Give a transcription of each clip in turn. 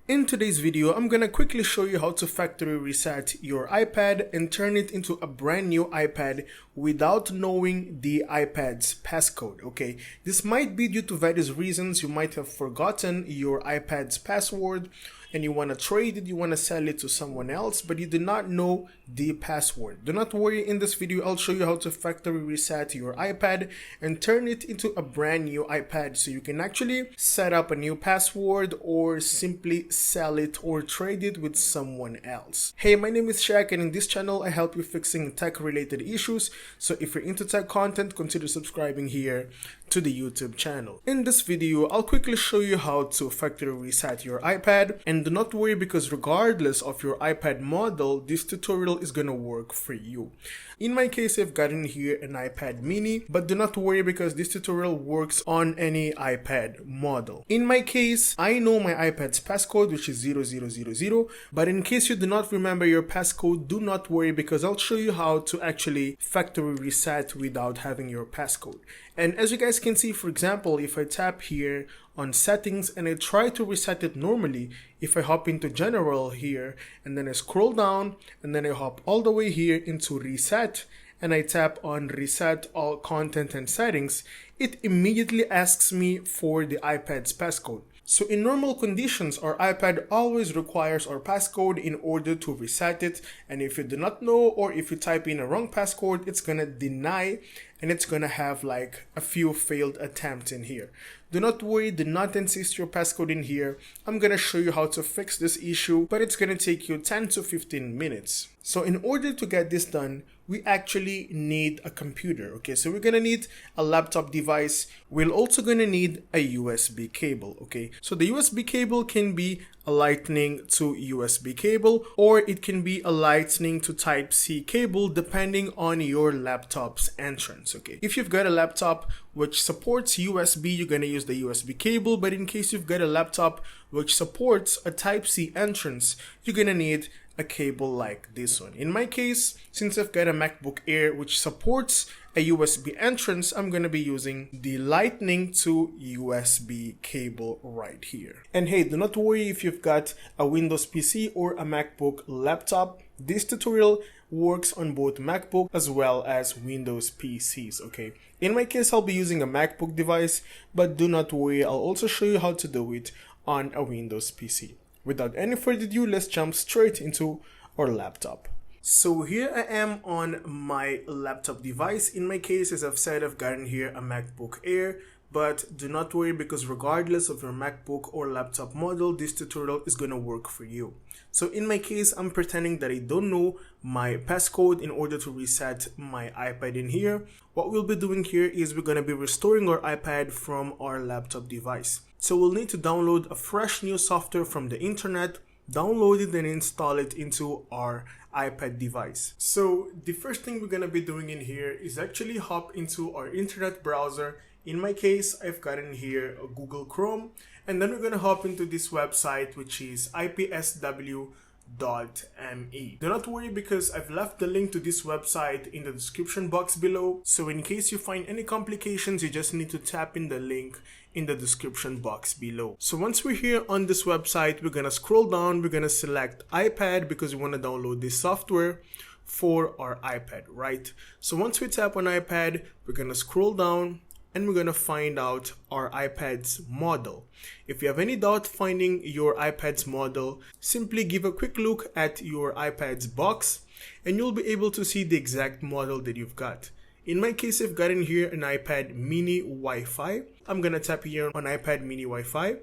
In today's video, I'm gonna quickly show you how to factory reset your iPad and turn it into a brand new iPad without knowing the iPad's passcode, okay? This might be due to various reasons. You might have forgotten your iPad's password and you want to trade it, you want to sell it to someone else, but you do not know the password. Do not worry, in this video I'll show you how to factory reset your iPad and turn it into a brand new iPad so you can actually set up a new password or simply sell it or trade it with someone else. Hey, my name is Shaq, and in this channel I help you fixing tech related issues. So if you're into tech content, consider subscribing here to the YouTube channel. In this video, I'll quickly show you how to factory reset your iPad, and do not worry because regardless of your iPad model, this tutorial is gonna work for you. In my case, I've gotten here an iPad mini, but do not worry because this tutorial works on any iPad model. In my case, I know my iPad's passcode, which is 0000, but in case you do not remember your passcode, do not worry because I'll show you how to actually factory reset without having your passcode. And as you guys can see, for example, if I tap here on settings and I try to reset it normally, if I hop into general here and then I scroll down and then I hop all the way here into reset and I tap on reset all content and settings, it immediately asks me for the iPad's passcode. So in normal conditions, our iPad always requires our passcode in order to reset it, and if you do not know or if you type in a wrong passcode, it's gonna deny and it's gonna have like a few failed attempts in here. Do not worry, do not insist your passcode in here. I'm gonna show you how to fix this issue, but it's gonna take you 10 to 15 minutes. So in order to get this done, we actually need a computer, okay? So we're gonna need a laptop device. We're also gonna need a USB cable, okay? So the USB cable can be a Lightning to USB cable, or it can be a Lightning to Type-C cable depending on your laptop's entrance, okay? If you've got a laptop which supports USB, you're gonna use the USB cable, but in case you've got a laptop which supports a Type-C entrance, you're gonna need a cable like this one. In my case, since I've got a MacBook Air which supports a USB entrance, I'm gonna be using the Lightning to USB cable right here. And hey, do not worry if you've got a Windows PC or a MacBook laptop. This tutorial works on both MacBook as well as Windows PCs, okay? In my case, I'll be using a MacBook device, but do not worry, I'll also show you how to do it on a Windows PC. Without any further ado, let's jump straight into our laptop. So here I am on my laptop device. In my case, as I've said, I've gotten here a MacBook Air, but do not worry because regardless of your MacBook or laptop model, this tutorial is going to work for you. So in my case, I'm pretending that I don't know my passcode in order to reset my iPad in here. What we'll be doing here is we're going to be restoring our iPad from our laptop device. So we'll need to download a fresh new software from the internet, download it and install it into our iPad device. So the first thing we're going to be doing in here is actually hop into our internet browser. In my case, I've gotten here a Google Chrome, and then we're going to hop into this website which is ipsw.me. Do not worry because I've left the link to this website in the description box below. So in case you find any complications, you just need to tap in the link in the description box below. So once we're here on this website, we're gonna scroll down, we're gonna select iPad because we want to download this software for our iPad, right? So once we tap on iPad, we're gonna scroll down and we're gonna find out our iPad's model. If you have any doubt finding your iPad's model, simply give a quick look at your iPad's box and you'll be able to see the exact model that you've got. In my case, I've gotten here an iPad mini Wi-Fi. I'm gonna tap here on iPad mini Wi-Fi.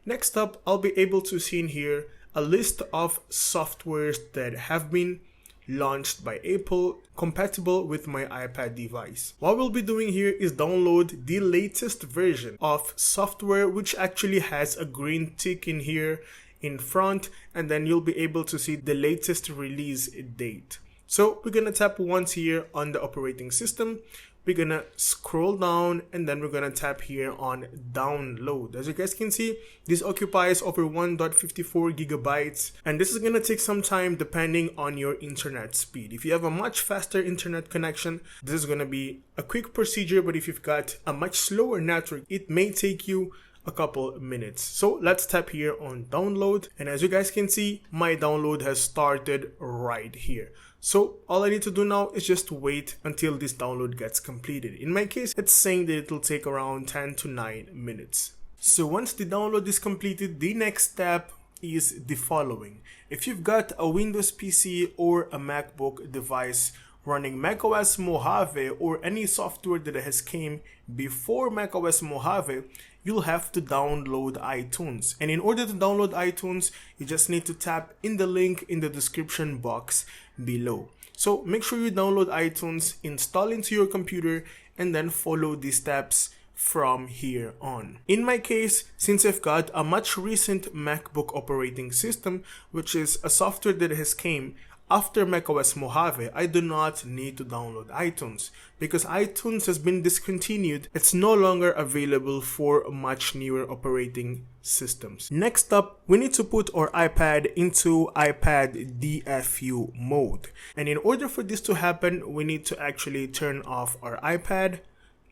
Next up, I'll be able to see in here a list of softwares that have been launched by Apple compatible with my iPad device. What we'll be doing here is download the latest version of software which actually has a green tick in here in front, and then you'll be able to see the latest release date. So we're gonna tap once here on the operating system. We're gonna scroll down and then we're gonna tap here on download. As you guys can see, this occupies over 1.54 gigabytes, and this is gonna take some time depending on your internet speed. If you have a much faster internet connection, this is gonna be a quick procedure, but if you've got a much slower network, it may take you a couple minutes. So let's tap here on download, and as you guys can see, my download has started right here. So all I need to do now is just wait until this download gets completed. In my case, it's saying that it will take around 10 to 9 minutes. So once the download is completed, the next step is the following. If you've got a Windows PC or a MacBook device running macOS Mojave or any software that has came before macOS Mojave, you'll have to download iTunes. And in order to download iTunes, you just need to tap in the link in the description box below. So make sure you download iTunes, install into your computer, and then follow the steps from here on. In my case, since I've got a much recent MacBook operating system, which is a software that has came after macOS Mojave, I do not need to download iTunes because iTunes has been discontinued. It's no longer available for much newer operating systems. Next up, we need to put our iPad into iPad DFU mode. And in order for this to happen, we need to actually turn off our iPad.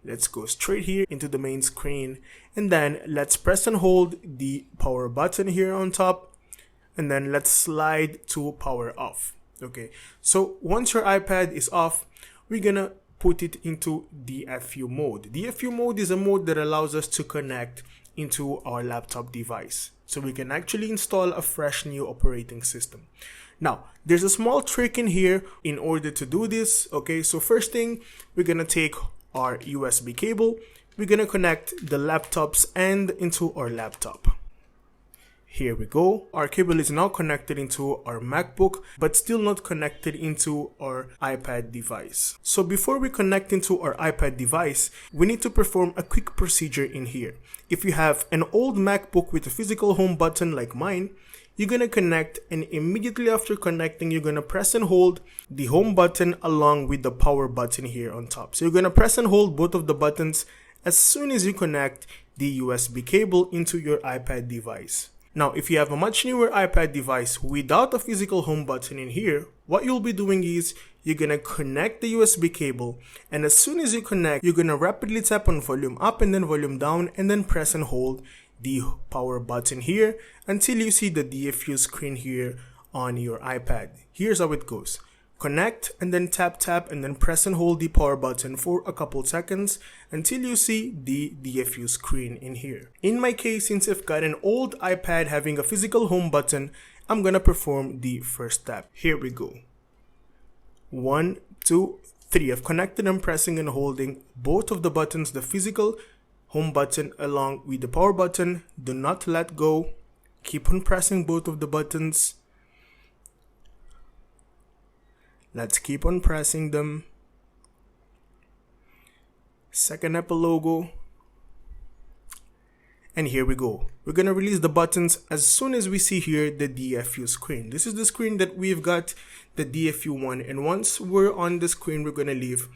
Let's go straight here into the main screen, and then let's press and hold the power button here on top, and then let's slide to power off. Okay, so once your iPad is off, we're gonna put it into DFU mode. DFU mode is a mode that allows us to connect into our laptop device, so we can actually install a fresh new operating system. Now, there's a small trick in here in order to do this. Okay, so first thing, we're gonna take our USB cable, we're gonna connect the laptop's end into our laptop. Here we go. Our cable is now connected into our MacBook, but still not connected into our iPad device. So before we connect into our iPad device, we need to perform a quick procedure in here. If you have an old MacBook with a physical home button like mine, you're gonna connect, and immediately after connecting, you're gonna press and hold the home button along with the power button here on top. So you're gonna press and hold both of the buttons as soon as you connect the USB cable into your iPad device. Now, if you have a much newer iPad device without a physical home button in here, what you'll be doing is you're gonna connect the USB cable, and as soon as you connect, you're gonna rapidly tap on volume up and then volume down, and then press and hold the power button here until you see the DFU screen here on your iPad. Here's how it goes. Connect and then tap and then press and hold the power button for a couple seconds until you see the DFU screen in here. In my case, since I've got an old iPad having a physical home button, I'm gonna perform the first step. Here we go. 1, 2, 3. I've connected and pressing and holding both of the buttons, the physical home button along with the power button. Do not let go. Keep on pressing both of the buttons. Let's keep on pressing them. Second Apple logo. And here we go. We're gonna release the buttons as soon as we see here the DFU screen. This is the screen that we've got, the DFU one. And once we're on the screen, we're gonna leave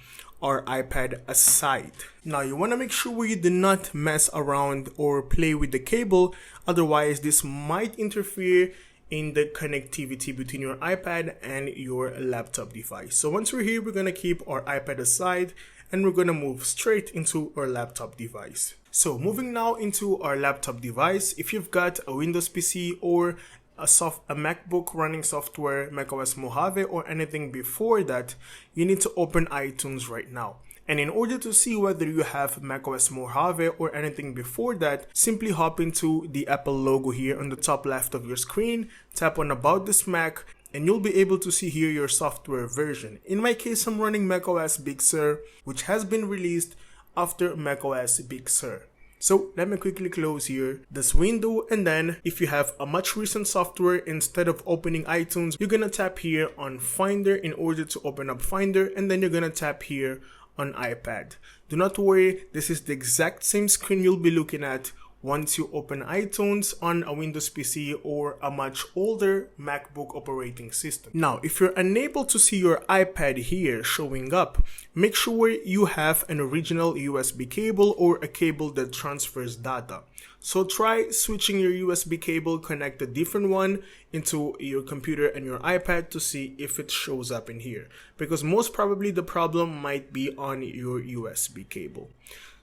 our iPad aside. Now you wanna make sure you do not mess around or play with the cable. Otherwise, this might interfere in the connectivity between your iPad and your laptop device. So once we're here, we're gonna keep our iPad aside and we're gonna move straight into our laptop device. So moving now into our laptop device, if you've got a Windows PC or a MacBook running software, macOS Mojave or anything before that, you need to open iTunes right now. And in order to see whether you have macOS Mojave or anything before that, simply hop into the Apple logo here on the top left of your screen, tap on About This Mac, and you'll be able to see here your software version. In my case, I'm running macOS Big Sur, which has been released after macOS Big Sur. So let me quickly close here this window, and then if you have a much recent software, instead of opening iTunes, you're gonna tap here on Finder in order to open up Finder, and then you're gonna tap here on iPad. Do not worry, this is the exact same screen you'll be looking at once you open iTunes on a Windows PC or a much older MacBook operating system. Now, if you're unable to see your iPad here showing up, make sure you have an original USB cable or a cable that transfers data. So try switching your USB cable, connect a different one into your computer and your iPad to see if it shows up in here, because most probably the problem might be on your USB cable.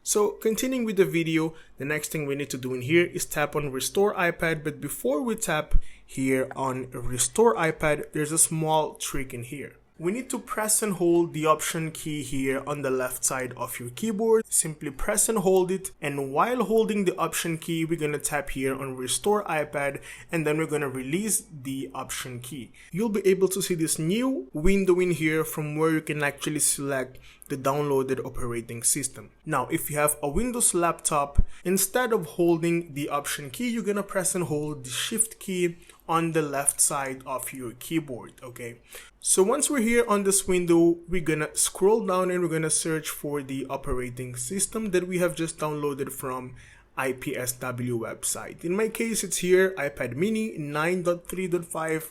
So continuing with the video, the next thing we need to do in here is tap on Restore iPad. But before we tap here on Restore iPad, there's a small trick in here. We need to press and hold the Option key here on the left side of your keyboard. Simply press and hold it, and while holding the Option key, we're going to tap here on Restore iPad, and then we're going to release the Option key. You'll be able to see this new window in here from where you can actually select the downloaded operating system. Now, if you have a Windows laptop, instead of holding the Option key, you're going to press and hold the Shift key on the left side of your keyboard. Okay, so once we're here on this window, we're gonna scroll down and we're gonna search for the operating system that we have just downloaded from IPSW website. In my case, it's here, iPad mini 9.3.5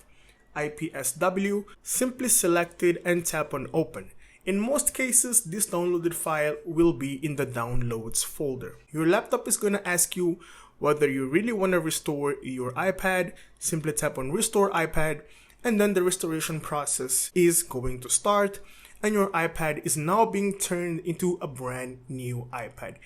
IPSW. Simply select it and tap on open. In most cases, this downloaded file will be in the downloads folder. Your laptop is gonna ask you whether you really want to restore your iPad. Simply tap on Restore iPad, and then the restoration process is going to start, and your iPad is now being turned into a brand new iPad,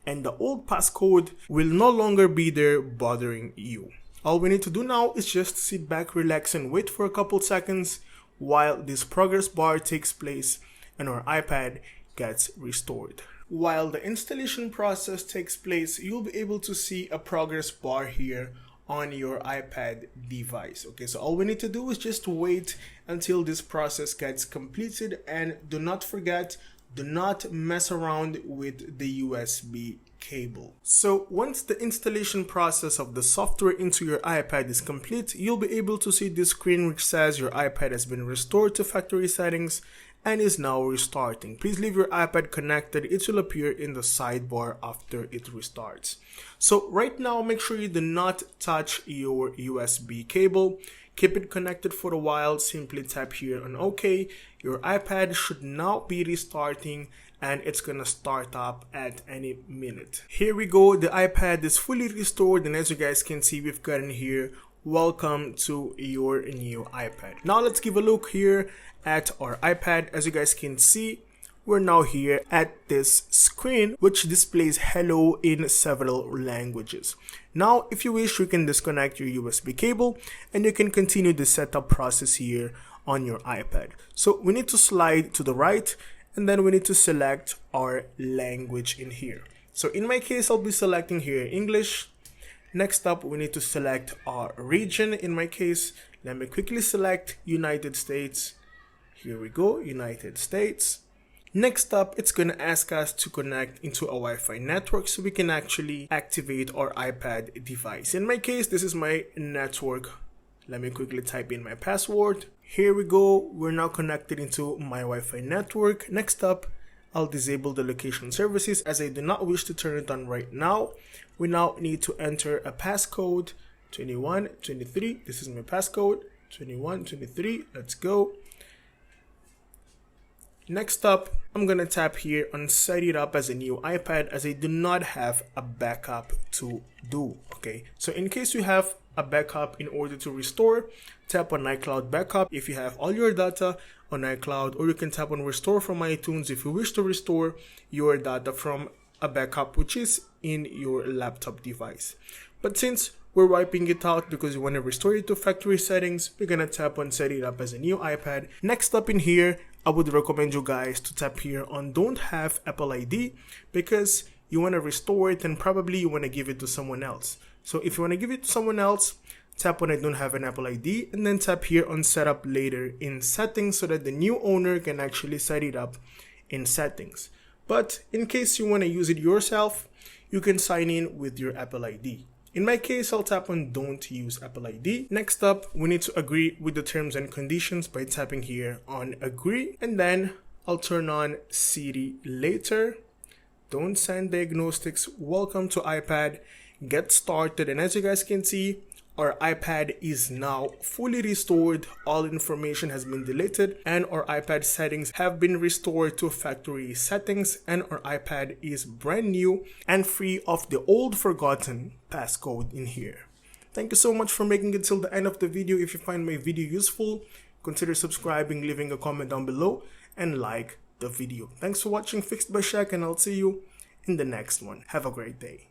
and the old passcode will no longer be there bothering you. All we need to do now is just sit back, relax, and wait for a couple seconds while this progress bar takes place and our iPad gets restored. While the installation process takes place, you'll be able to see a progress bar here on your iPad device. Okay, so all we need to do is just wait until this process gets completed, and do not forget, do not mess around with the USB cable. So once the installation process of the software into your iPad is complete, you'll be able to see this screen which says your iPad has been restored to factory settings and is now restarting. Please leave your iPad connected. It will appear in the sidebar after it restarts. So right now, make sure you do not touch your USB cable. Keep it connected for a while. Simply tap here on OK. Your iPad should now be restarting, and it's gonna start up at any minute. Here we go. The iPad is fully restored, and as you guys can see, we've gotten here, welcome to your new iPad. Now let's give a look here at our iPad. As you guys can see, we're now here at this screen which displays hello in several languages. Now, if you wish, you can disconnect your USB cable and you can continue the setup process here on your iPad. So we need to slide to the right, and then we need to select our language in here. So in my case, I'll be selecting here English. Next up, we need to select our region. In my case, let me quickly select United States. Here we go, United States. Next up, it's going to ask us to connect into a Wi-Fi network so we can actually activate our iPad device. In my case, this is my network. Let me quickly type in my password. Here we go, we're now connected into my Wi-Fi network. Next up, I'll disable the location services as I do not wish to turn it on right now. We now need to enter a passcode 2123. This is my passcode 2123. Let's go. Next up, I'm gonna tap here on set it up as a new iPad as I do not have a backup to do. Okay, so in case you have a backup in order to restore, tap on iCloud backup if you have all your data on iCloud, or you can tap on restore from iTunes if you wish to restore your data from a backup which is in your laptop device. But since we're wiping it out because we want to restore it to factory settings, we're gonna tap on set it up as a new iPad. Next up in here, I would recommend you guys to tap here on don't have Apple ID because you want to restore it and probably you want to give it to someone else. So if you want to give it to someone else, tap on I don't have an Apple ID and then tap here on setup later in settings so that the new owner can actually set it up in settings. But in case you want to use it yourself, you can sign in with your Apple ID. In my case, I'll tap on don't use Apple ID. Next up, we need to agree with the terms and conditions by tapping here on agree, and then I'll turn on Siri later. Don't send diagnostics. Welcome to iPad. Get started. And as you guys can see, our iPad is now fully restored. All information has been deleted and our iPad settings have been restored to factory settings, and our iPad is brand new and free of the old forgotten passcode in here. Thank you so much for making it till the end of the video. If you find my video useful, consider subscribing, leaving a comment down below, and like the video. Thanks for watching Fixed by Shaq, and I'll see you in the next one. Have a great day.